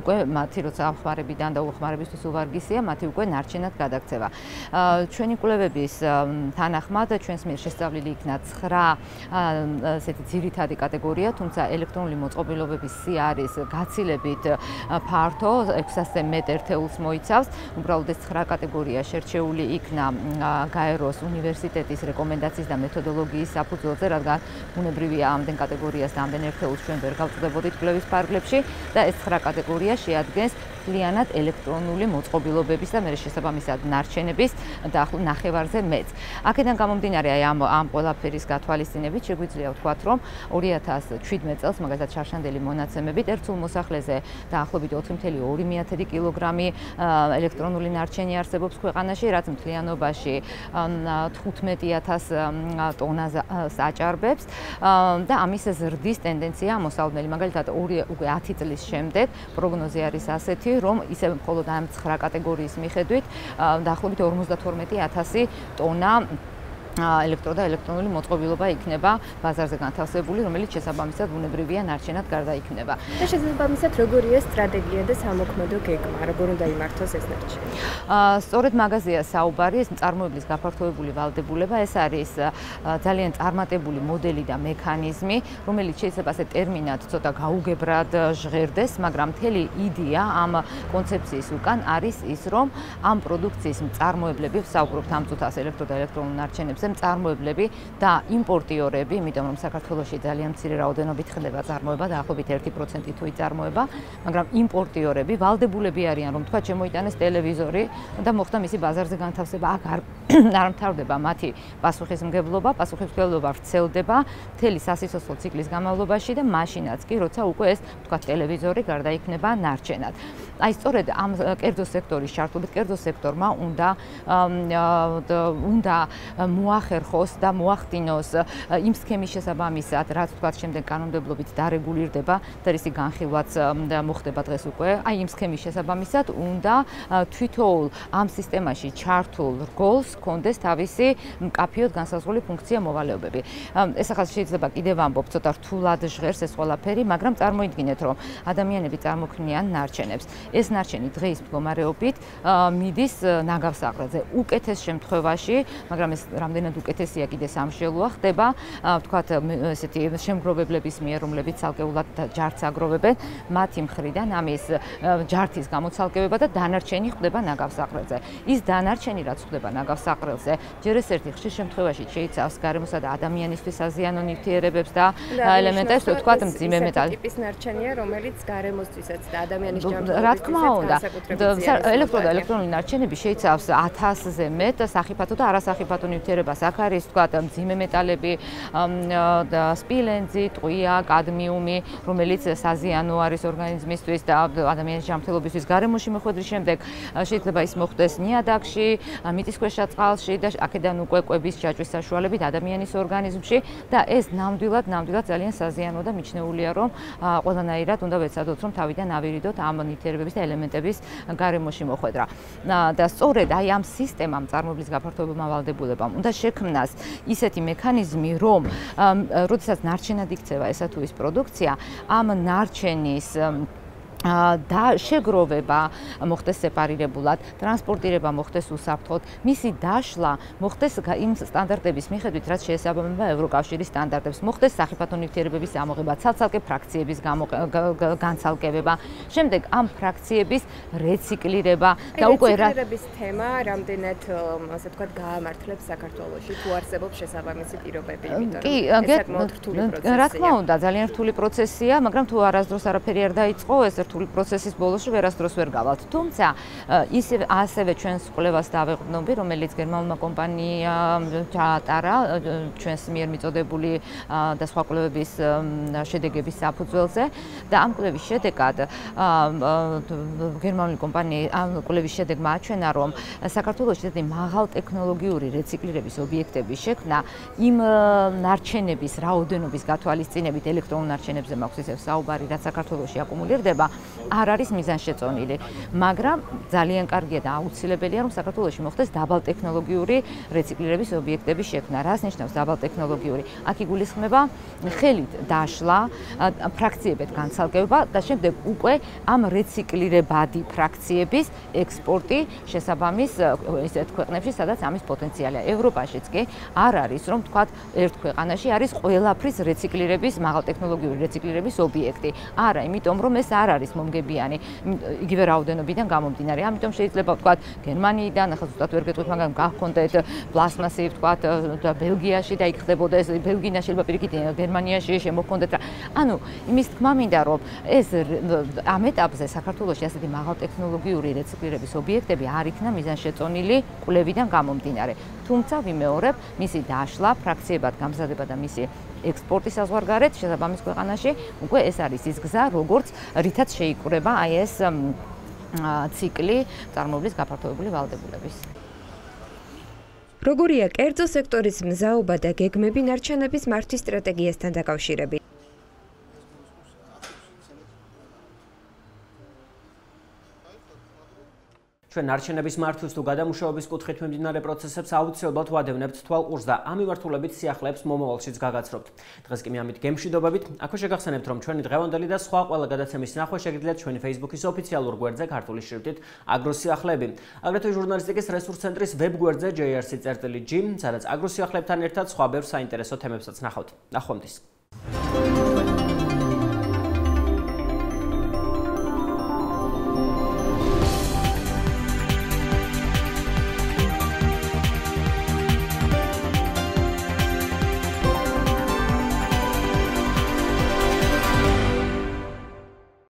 უკვე მათი როცა ახმარებიდან და უხმარებისთვის უვარგისია, მათი უკვე ნარჩენად გადაქცევა. ჩვენი კვლევების თანახმად ჩვენს მიერ შესწავლილი იქნა 9 ესეთი ძირითადი კატეგორია, თუმცა ელექტრონული მოწყობილობების სია არის გაცილებით ფართო, 600-ზე მეტ ერთეულს მოიცავს. უბრალოდ ეს 9 კატეგორია შერჩეული იქნა გაეროს უნივერსიტეტის რეკომენდაციის და მეთოდოლოგიის საფუძველზე, რადგან ბუნებრივია ამდენ კატეგორიას და ამდენ ერთეულს ჩვენ ვერ გავწვდებოდით კვლევის ფარგლებში და ეს 9 კატეგორია შეადგენს მთლიანად ელექტრონული მოწყობილობების და მერე შესაბამისად ნარჩენების დაახლოებით ნახევარზე მეტს. აქედან გამომდინარე ამ ყველაფერის გათვალისწინებით შეგვიძლია ვთქვათ, რომ 2017 წელს მაგალითად შარშანდელი მონაცემებით ერთ სულ მოსახლეზე დაახლოებით 4,2 კილოგრამი ელექტრონული ნარჩენი არსებობს ქვეყანაში, რაც მთლიანობაში 15,000 ტონას აჭარბებს და ამის ზრდის ტენდენცია მოსალოდნელი. მაგალითად, უკვე 10 წლის შემდეგ პროგნოზი არის ასეთი, რომ ისევ მხოლოდ ამ 9 კატეგორიის მიხედვით დაახლოებით 52,000 ტონა ელექტრო და ელექტრონული მოწყობილობა იქნება ბაზარზე განთავსებული, რომელიც შესაბამისად ბუნებრივია ნარჩენად გარდაიქმნება. და შესაბამისად როგორია სტრატეგია და სამოქმედო გეგმა, როგორ უნდა იმართოს ეს ნარჩენი? სწორედ მაგაზია საუბარი, ეს მწარმოებლის გაფართოებული ვალდებულება, ეს არის ძალიან წარმატებული მოდელი და მექანიზმი, რომელიც შეიძლება ასე ტერმინად ცოტა გაუგებრად ჟღერდეს, მაგრამ მთელი იდეა ამ კონცეფციის უკან არის ის, რომ ამ პროდუქციის მწარმოებლები, ვსაუბრობთ ამ წუთას ელექტრო და ელექტრონულ ნარჩენებზე, მწარმოებლები და იმპორტიორები, იმიტომ რომ საქართველოში ძალიან მცირე რაოდენობით ხდება წარმოება, დაახლოებით 1% თუ იწარმოება, მაგრამ იმპორტიორები ვალდებულები არიან, რომ თქვა შემოიტანეს ტელევიზორი და მოხდა მისი ბაზარზე განთავსება, აქ არ მთავრდება მათი პასუხისმგებლობა ვრცელდება მთელი სასიცოცხლო ციკლის განმავლობაში და მაშინაც კი, როცა უკვე ეს თქვა ტელევიზორი გარდაიქმნება ნარჩენად. აი სწორედ ამ კერძო სექტორის ჩართულობით კერძო სექტორმა უნდა მოახერხოს და მოახდინოს იმ სქემის შესაბამისად, რაც თქვათ შემდეგ კანონმდებლობით დარეგულირდება და ისი განხილვაც მოხდება დღეს უკვე. აი იმ სქემის შესაბამისად უნდა თვითოულ ამ სისტემაში ჩართულ რგოლს კონდეს თავისი მკაფიოდ განსაზღვრული ფუნქცია მოვალეობები. ეს ახლა შეიძლება კიდევ ამბობ ცოტა რთულად ჟღერს ეს ყველაფერი, მაგრამ წარმოიდგინეთ, რომ ადამიანები წარმოქმნიან ნარჩენებს. ეს ნარჩენი დღეის მდგომარეობით მიდის ნაგავსაღრელზე. უკეთეს შემთხვევაში, მაგრამ ეს რამდენად უკეთესია კიდე სამშელოა, ხდება ვთქვათ ესეთი შემგროვებლების მიერ, რომლებიც ცალკეულად ჯარც აგროვებენ, მათი მხრიდან ამის ჯართის გამოცალკევება და დანარჩენი ხდება ნაგავსაღრელზე. ის დანარჩენი რაც ხდება ნაგავსაღრელზე, ჯერ ეს ერთი ხშირ შემთხვევაში შეიცავს გარემოსა და ადამიანისთვის აზიანო ნივთიერებებს და ელემენტებს, ვთქვათ მძიმე მეტალი. ტიპის ნარჩენია, რომელიც გარემოსთვისაც და ადამიანის ჯანმრთელობისთვის რა თქმა უნდა, ელექტრონული ნარჩენები შეიცავს 1000-ზე მეტ სახიფათო და არასახიფათო ნივთიერებას. აქ არის ვთქვათ მძიმე მეტალები, სპილენძი, ტყვია, კადმიუმი, რომელიც საზიანო არის ორგანიზმისთვის და ადამიანის ჯანმრთელობისთვის. გარემოში მოხვედრის შემდეგ შეიძლება ის მოხდეს ნიადაგში, მიწისქვეშა წყალში და აქედან უკვე კვების ჯაჭვის საშუალებით ადამიანის ორგანიზმში და ეს ნამდვილად ძალიან საზიანო და მიჩნეულია, რომ ყველანაირად უნდა ვეცადოთ, რომ თავიდან ავირიდოთ ამ ნივთიერებების და ელემენტების გარემოში მოხვედრა. და სწორედ აი ამ სისტემამ წარმოებლის გაფართოებულმა ვალდებულებამ უნდა შექმნას ისეთი მექანიზმი, რომ როდესაც ნარჩენად იქცევა ესა თუ ის პროდუქცია, ამ ნარჩენის და შეგროვება მოხდეს სეპარირებულად, ტრანსპორტირება მოხდეს უსაფრთხოდ, მისი დაშლა მოხდეს იმ სტანდარტების მიხედვით, რაც შეესაბამება ევროკავშირის სტანდარტებს, მოხდეს სახიფათო ნივთიერებების ამოღება, ცალ-ცალკე ფრაქციების განცალკევება, შემდეგ ამ ფრაქციების რეციკლირება და უკვე რეციკლირების თემა რამდენად ასე ვთქვათ გაამართლებს საქართველოში, თუ არსებობს შესაბამისი პირობები, იმიტომ რომ ეს საკმაოდ რთული პროცესია. რა თქმა უნდა, ძალიან რთული პროცესია, მაგრამ თუ არასდროს არაფერი არ დაიწყო, ეს რთული პროცესის ბოლოში ვერასდროს ვერ გავალთ. თუმცა ასევე ჩვენს კვლევას დავეყრდნობი, რომელიც გერმანულმა კომპანიამ ჩაატარა ჩვენს მიერ მიწოდებული და სხვა კვლევების შედეგების საფუძველზე და ამ კვლევის შედეგად გერმანული კომპანია ამ კვლევის შედეგმა აჩვენა, რომ საქართველოში ესეთი მაღალტექნოლოგიური რეციკლირების ობიექტების შექმნა იმ ნარჩენების რაოდენობის გათვალისწინებით, ელექტრონულ ნარჩენებზე მაქვს ისევ საუბარი, რაც საქართველოში აკუმულირდება, არ არის მიზანშეწონილი, მაგრამ ძალიან კარგია და აუცილებელია, რომ საქართველოში მოხდეს დაბალტექნოლოგიური რეციკლირების ობიექტების შექმნა. რას ნიშნავს დაბალტექნოლოგიური? აქ იგულისხმება ხელით დაშლა, ფრაქციებად განცალკევება და შემდეგ უკვე ამ რეციკლირებადი ფრაქციების ექსპორტი შესაბამის ისეთ ქვეყნებში, სადაც ამის პოტენციალია. ევროპაშიც კი არ არის, რომ თქვათ, ერთ ქვეყანაში არის ყველაფრის რეციკლირების, მაღალტექნოლოგიური რეციკლირების ობიექტი. არა, იმიტომ რომ ეს არ არის მომგებიანი იგივე რაოდენობიდან გამომდინარე. ამიტომ შეიძლება ვთქვათ, გერმანიიდან, ახლა ზუსტად ვერ გეტყვით, მაგრამ გახონდეთ პლასმასი, ვთქვათ, ბელგიაში და იქ ხდებოდა ეს ბელგიიდან შეიძლება პირიქით გერმანიაში შემოხონდეთ რა. ანუ იმის თქმა მინდა, რომ ეს ამ ეტაპზე საქართველოში ასეთი მაღალტექნოლოგიური რეციკლირების ობიექტები არ იქნა მიზანშეწონილი კვლევიდან გამომდინარე. თუმცა ვიმეორებ, მისი დაშლა, ფრაქციებად გამზადება და მისი ექსპორტი საზღვარგარეთ შესაბამის ქვეყანაში, უკვე ეს არის ის გზა, როგორც რითაც შეიკრება აი ეს ციკლი წარმოებლის გაფართოებული ვალდებულების. როგორია კერძო სექტორის მზაობა და გეგმები ნარჩენების მართვის სტრატეგიასთან დაკავშირებით? ჩვენ ნარჩენების მართვის თუ გადამუშავების კუთხით მიმდინარე პროცესებს აუცილებლად ვადევნებთ თვალყურს და ამ მიმართულებით სიახლეებს მომავალშიც გაგაცნობთ. დღეს კი მე ამით გემშვიდობებით. აქვე შეგახსენებთ, რომ ჩვენი დღევანდელი და სხვა ყველა გადაცემის ნახვა შეგიძლიათ ჩვენი Facebook-ის ოფიციალურ გვერდზე ქართული შრიფტით აგრო სიახლეები. აგრეთვე ჟურნალისტიკის რესურს ცენტრის ვებ გვერდზე jrc.g, სადაც აგრო სიახლეებთან ერთად სხვა ბევრ საინტერესო თემებსაც ნახავთ. ნახვამდის.